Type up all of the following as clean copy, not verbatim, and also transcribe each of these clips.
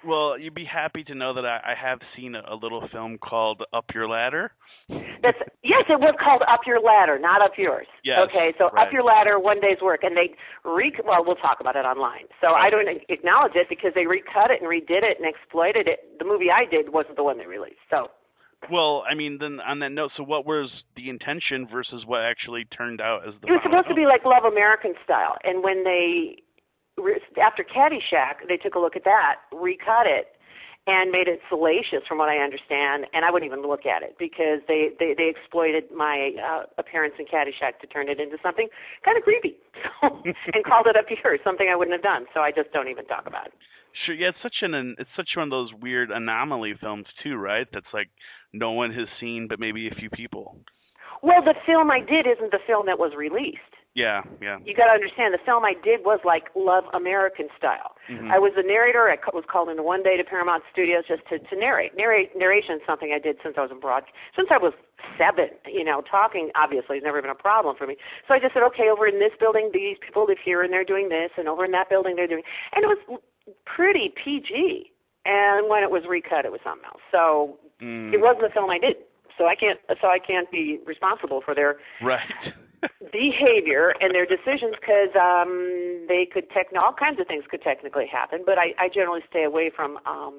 Well, you'd be happy to know that I have seen a little film called Up Your Ladder. Yes, it was called Up Your Ladder, not Up Yours. Yes, Okay, so Up right. Your Ladder, one day's work, and they well, we'll talk about it online. So I don't acknowledge it because they recut it and redid it and exploited it. The movie I did wasn't the one they released. So. Well, I mean, then on that note, so what was the intention versus what actually turned out as the It was final supposed to film? be like Love American style, and when after Caddyshack, they took a look at that, recut it, and made it salacious, from what I understand. And I wouldn't even look at it because they exploited my appearance in Caddyshack to turn it into something kind of creepy, and called it Up Yours, something I wouldn't have done. So I just don't even talk about it. Sure, yeah, it's such one of those weird anomaly films too, right? That's like no one has seen, but maybe a few people. Well, the film I did isn't the film that was released. Yeah, yeah. You got to understand, the film I did was like Love American style. Mm-hmm. I was the narrator. I was called in one day to Paramount Studios just to narrate. Narration is something I did since I was in since I was 7. Talking obviously has never been a problem for me. So I just said, okay, over in this building, these people live here and they're doing this, and over in that building they're doing, and it was pretty PG. And when it was recut, it was something else. So it wasn't the film I did. So I can't be responsible for their behavior and their decisions because they could all kinds of things could technically happen. But I generally stay away from I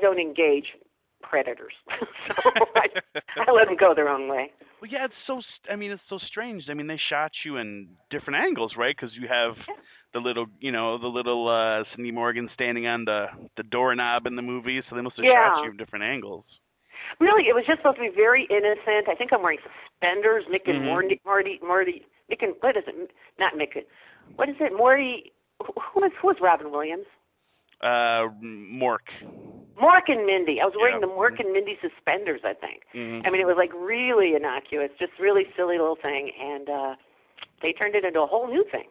don't engage predators. So I let them go their own way. Well, yeah, it's so strange. I mean, they shot you in different angles, right? Because you have the little Cindy Morgan standing on the doorknob in the movie, so they must have shot you in different angles. Really, it was just supposed to be very innocent. I think I'm wearing suspenders. Nick and Morty. Nick and what is it? Not Nick. What is it? Morty. Who was Robin Williams? Mork. Mork and Mindy. I was wearing the Mork and Mindy suspenders, I think. Mm-hmm. I mean, it was like really innocuous, just really silly little thing, and they turned it into a whole new thing.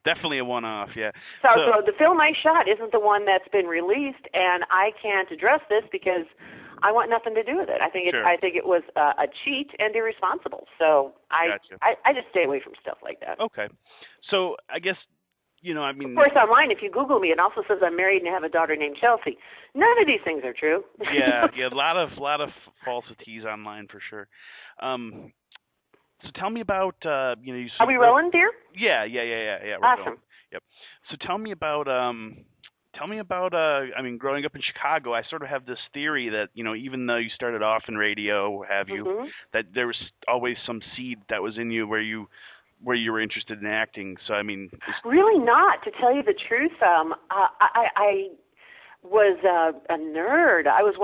Definitely a one-off, yeah. So the film I shot isn't the one that's been released, and I can't address this because I want nothing to do with it. I think it was a cheat and irresponsible. So I just stay away from stuff like that. Okay. So I guess, I mean... Of course, online, if you Google me, it also says I'm married and have a daughter named Chelsea. None of these things are true. yeah, a lot of falsities online for sure. So tell me about, Are we rolling, dear? Yeah. We're awesome. Going. Yep. So tell me about, I mean, growing up in Chicago, I sort of have this theory that, even though you started off in radio, what have you, that there was always some seed that was in you where you were interested in acting. So, I mean... Really not, to tell you the truth. I was a nerd. I was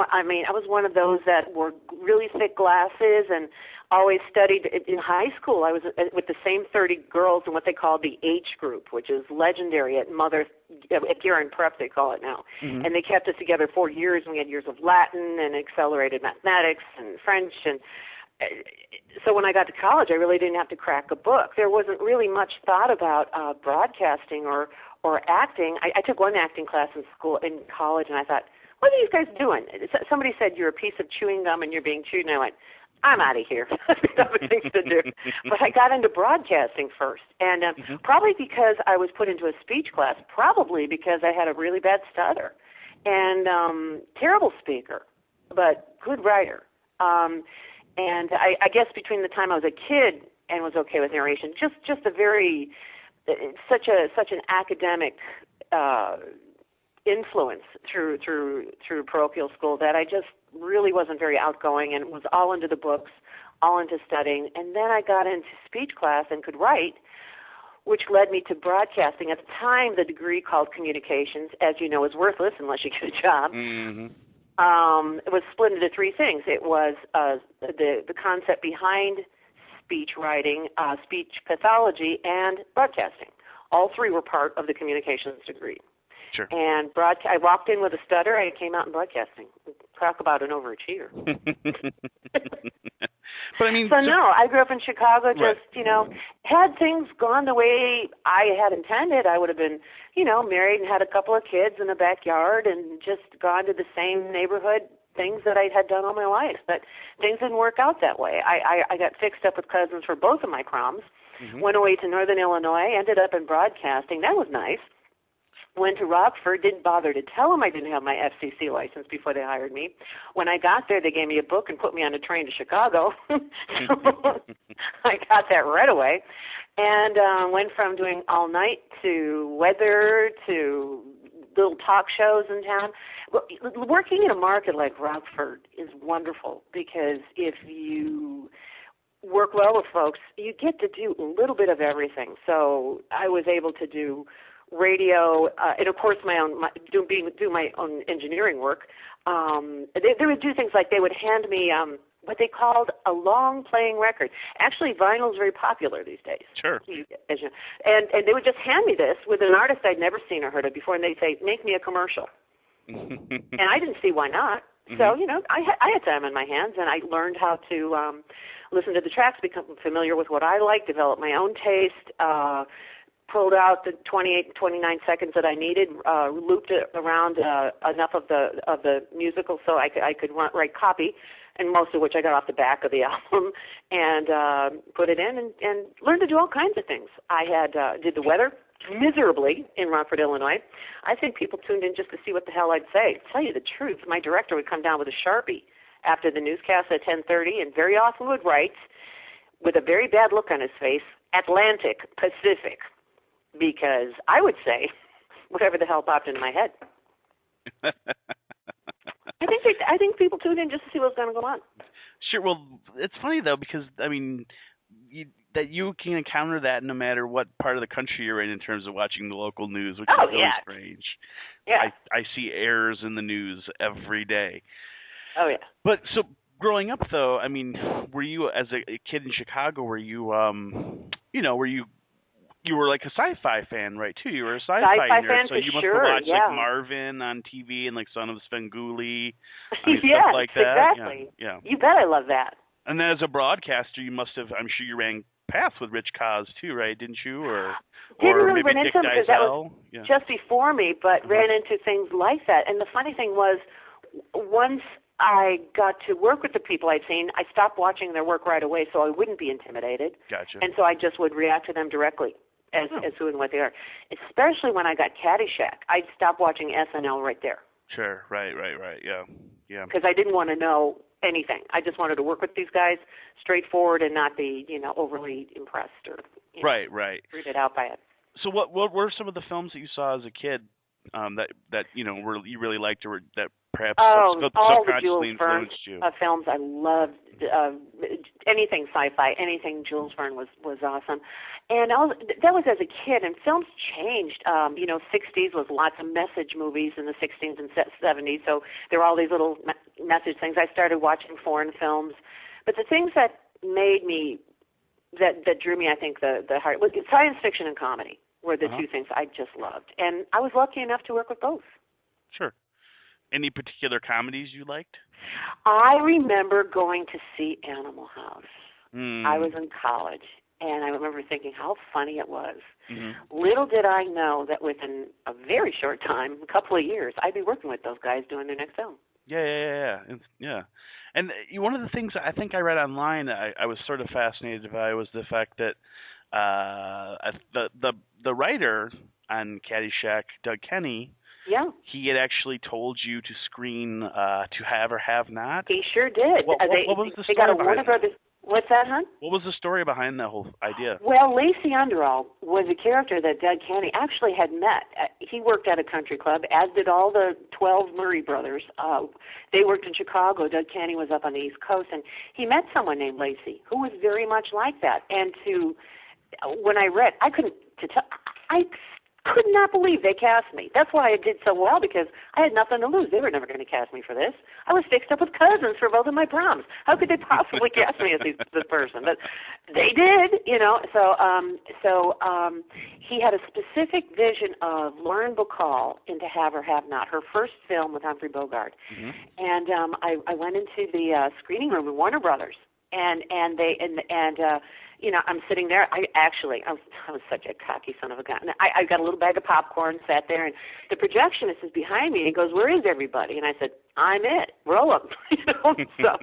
one of those that wore really thick glasses and always studied in high school. I was with the same 30 girls in what they called the H group, which is legendary at Guerin Prep, they call it now. Mm-hmm. And they kept us together 4 years, and we had years of Latin and accelerated mathematics and French. And so when I got to college, I really didn't have to crack a book. There wasn't really much thought about broadcasting or acting. I took one acting class in college, and I thought, what are you guys doing? Somebody said, you're a piece of chewing gum and you're being chewed, and I went, I'm out of here. There's other things to do. But I got into broadcasting first, and probably because I was put into a speech class, probably because I had a really bad stutter, and terrible speaker, but good writer. And I guess between the time I was a kid and was okay with narration, just a very such an academic influence through parochial school that I just really wasn't very outgoing and was all into the books, all into studying. And then I got into speech class and could write, which led me to broadcasting. At the time, the degree called communications, as you know, is worthless unless you get a job. Mm-hmm. It was split into 3 things. It was the concept behind speech writing, speech pathology, and broadcasting. All 3 were part of the communications degree. Sure. And I walked in with a stutter. I came out in broadcasting. Talk about an overachiever. But I mean, I grew up in Chicago. Just had things gone the way I had intended, I would have been, married and had a couple of kids in the backyard and just gone to the same neighborhood things that I had done all my life. But things didn't work out that way. I got fixed up with cousins for both of my proms. Went away to Northern Illinois, ended up in broadcasting. That was nice. Went to Rockford, didn't bother to tell them I didn't have my FCC license before they hired me. When I got there, they gave me a book and put me on a train to Chicago. So I got that right away. And went from doing all night to weather to little talk shows in town. Working in a market like Rockford is wonderful because if you work well with folks, you get to do a little bit of everything. So I was able to do radio, and of course do my own engineering work. They would do things like they would hand me what they called a long playing record. Actually, vinyl is very popular these days. Sure. And they would just hand me this with an artist I'd never seen or heard of before, and they'd say, make me a commercial. And I didn't see why not. So, I had time on my hands, and I learned how to listen to the tracks, become familiar with what I like, develop my own taste, pulled out the 28, 29 seconds that I needed, looped it around enough of the musical so I could write copy, and most of which I got off the back of the album, and put it in and learned to do all kinds of things. I did the weather miserably in Rockford, Illinois. I think people tuned in just to see what the hell I'd say. To tell you the truth, my director would come down with a Sharpie after the newscast at 10:30, and very often would write, with a very bad look on his face, Atlantic Pacific, because I would say whatever the hell popped into my head. I think people tuned in just to see what's going to go on. Sure. Well, it's funny though because that you can encounter that no matter what part of the country you're in terms of watching the local news, which is really strange. Yeah. I see errors in the news every day. Oh yeah. But so growing up though, I mean, were you as a kid in Chicago? Were you you were like a sci-fi fan, right? Too. You were a sci-fi nerd, fan, so you must have watched like Marvin on TV and like Son of Svengoolie, stuff like that. Exactly. Yeah. You bet I love that. And then as a broadcaster, you must have. I'm sure you ran paths with Rich Kaz too, right? Didn't you? Didn't really maybe run Dick into him because that was yeah. just before me, but ran into things like that. And the funny thing was, once I got to work with the people I'd seen, I stopped watching their work right away so I wouldn't be intimidated. Gotcha. And so I just would react to them directly as who and what they are. Especially when I got Caddyshack, I'd stop watching SNL right there. Sure. Right. Yeah. Because I didn't want to know anything. I just wanted to work with these guys straightforward and not be, overly impressed or right. weirded out by it. So what were some of the films that you saw as a kid that you really liked or that perhaps all the Jules subconsciously Verne influenced you? Films I loved. Anything sci-fi, anything Jules Verne was awesome. And that was as a kid, and films changed. 60s was lots of message movies in the 60s and 70s, so there were all these little message things. I started watching foreign films. But the things that made me, that drew me, I think, the heart, was science fiction and comedy were the two things I just loved. And I was lucky enough to work with both. Sure. Any particular comedies you liked? I remember going to see Animal House. I was in college, and I remember thinking how funny it was. Little did I know that within a very short time, a couple of years, I'd be working with those guys doing their next film. Yeah. And one of the things I think I read online, I was sort of fascinated by was the fact that the writer on Caddyshack, Doug Kenny, he had actually told you to screen To Have or Have Not. He sure did. What was the story got a behind Warner Brothers. What's that, hon? What was the story behind that whole idea? Well, Lacey Underall was a character that Doug Kenny actually had met. He worked at a country club, as did all the 12 Murray brothers. They worked in Chicago. Doug Kenny was up on the East Coast, and he met someone named Lacey who was very much like that. And when I read, I could not believe they cast me. That's why I did so well, because I had nothing to lose. They were never going to cast me for this. I was fixed up with cousins for both of my proms. How could they possibly cast me as this person? But they did, So he had a specific vision of Lauren Bacall in To Have or Have Not, her first film with Humphrey Bogart. And I went into the screening room with Warner Brothers, I'm sitting there. I was such a cocky son of a gun. I got a little bag of popcorn, sat there, and the projectionist is behind me, and he goes, "Where is everybody?" And I said, "I'm it. Roll them." So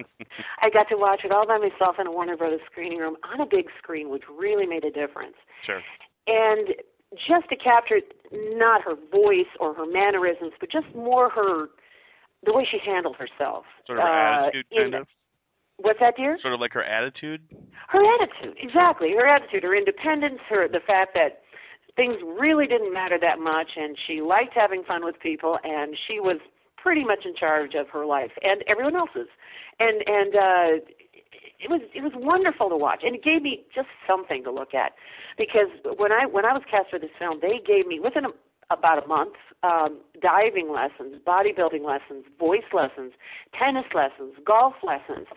I got to watch it all by myself in a Warner Brothers screening room on a big screen, which really made a difference. Sure. And just to capture not her voice or her mannerisms, but just more the way she handled herself. Sort of her attitude, kind of? What's that, dear? Sort of like her attitude? Her attitude, exactly. Her attitude, her independence, the fact that things really didn't matter that much, and she liked having fun with people, and she was pretty much in charge of her life and everyone else's. And it was wonderful to watch, and it gave me just something to look at, because when I was cast for this film, they gave me within about a month diving lessons, bodybuilding lessons, voice lessons, tennis lessons, golf lessons.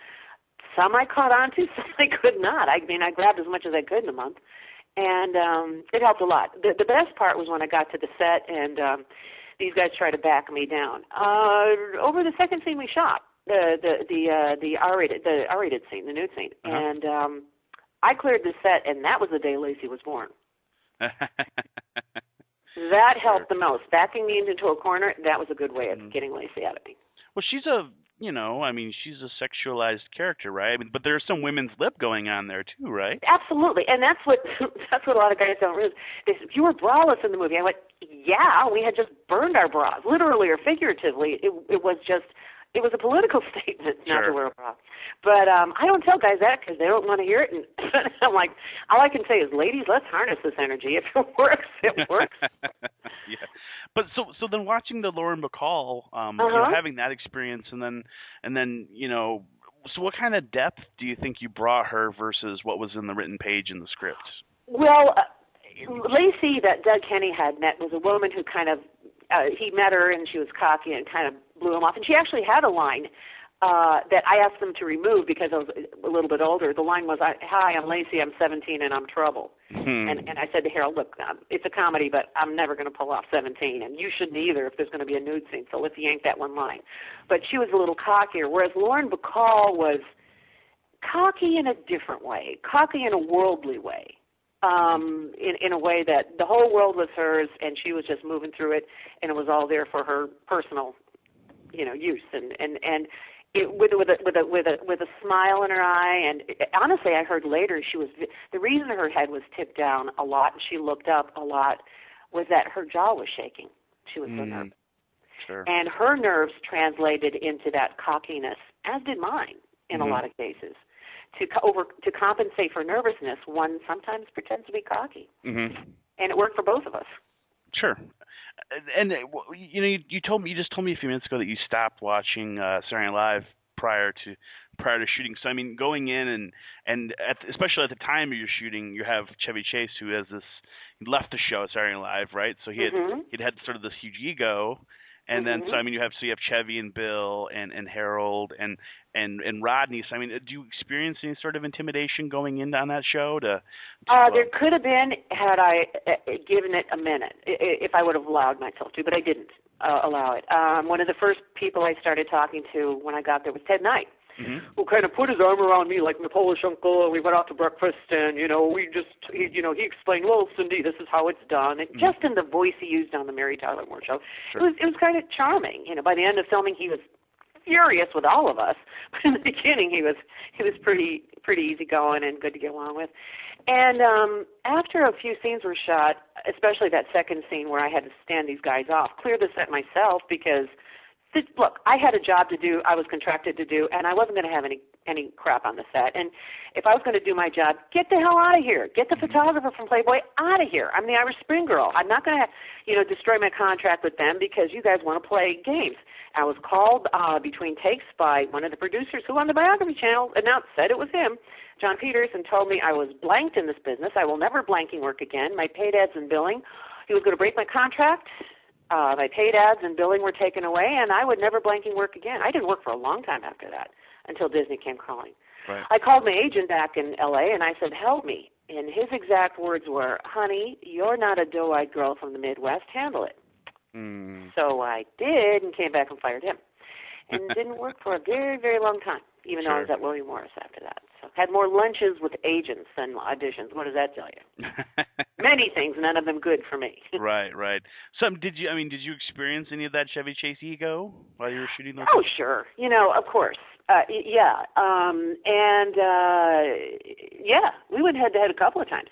Some I caught on to, some I could not. I mean, I grabbed as much as I could in a month, and it helped a lot. The best part was when I got to the set, and these guys tried to back me down. Over the second scene we shot, the R-rated scene, the nude scene, and I cleared the set, and that was the day Lacey was born. That helped the most. Backing me into a corner, that was a good way of getting Lacey out of me. Well, she's a sexualized character, right? I mean, but there's some women's lip going on there too, right? Absolutely, and that's what a lot of guys don't realize. They said, "You were braless in the movie." I went, "Yeah, we had just burned our bras, literally or figuratively. It was a political statement not to wear a bra." But I don't tell guys that because they don't want to hear it. And I'm like, all I can say is, ladies, let's harness this energy. If it works, it works. Yeah. But so then watching the Lauren Bacall, having that experience, and then so what kind of depth do you think you brought her versus what was in the written page in the script? Well, Lacey that Doug Kenny had met was a woman who kind of he met her and she was cocky and kind of blew him off. And she actually had a line that I asked them to remove because I was a little bit older. The line was, "Hi, I'm Lacey, I'm 17, and I'm trouble." And I said to Harold, "Look, it's a comedy, but I'm never going to pull off 17, and you shouldn't either if there's going to be a nude scene, so let's yank that one line." But she was a little cockier, whereas Lauren Bacall was cocky in a different way, cocky in a worldly way, in a way that the whole world was hers, and she was just moving through it, and it was all there for her personal, use, and with a smile in her eye. And honestly, I heard later the reason her head was tipped down a lot and she looked up a lot was that her jaw was shaking. She was so nervous. Sure. And her nerves translated into that cockiness, as did mine in a lot of cases. To compensate for nervousness, one sometimes pretends to be cocky, and it worked for both of us. Sure. And you just told me a few minutes ago that you stopped watching Saturday Night Live prior to shooting. So I mean, going in and especially at the time of your shooting, you have Chevy Chase, who has he left the show at Saturday Night Live, right? So he'd had sort of this huge ego. And then, so I mean, you have Chevy and Bill and Harold and Rodney. So I mean, do you experience any sort of intimidation going in on that show? There could have been had I given it a minute, if I would have allowed myself to, but I didn't allow it. One of the first people I started talking to when I got there was Ted Knight, who kind of put his arm around me like my Polish uncle, and we went out to breakfast, and he explained, "Well, Cindy, this is how it's done," and just in the voice he used on the Mary Tyler Moore Show. Sure. It was kind of charming. By the end of filming, he was furious with all of us, but in the beginning, he was pretty easygoing and good to get along with. And after a few scenes were shot, especially that second scene where I had to stand these guys off, clear the set myself because. Look, I had a job to do, I was contracted to do, and I wasn't going to have any crap on the set. And if I was going to do my job, get the hell out of here. Get the photographer from Playboy out of here. I'm the Irish Spring Girl. I'm not going to, destroy my contract with them because you guys want to play games. I was called between takes by one of the producers who on the Biography Channel said it was him, John Peters, and told me I was blanked in this business. I will never blanking work again. My paid ads and billing. He was going to break my contract. My paid ads and billing were taken away, and I would never blanking work again. I didn't work for a long time after that until Disney came calling. Right. I called my agent back in L.A., and I said, "Help me." And his exact words were, "Honey, you're not a doe-eyed girl from the Midwest. Handle it." So I did and came back and fired him. And didn't work for a very, very long time, even though I was at William Morris after that. So Had more lunches with agents than auditions. What does that tell you? Many things, none of them good for me. Right. So did you experience any of that Chevy Chase ego while you were shooting those? Oh, sure. Of course. Yeah. Yeah, we went head to head a couple of times.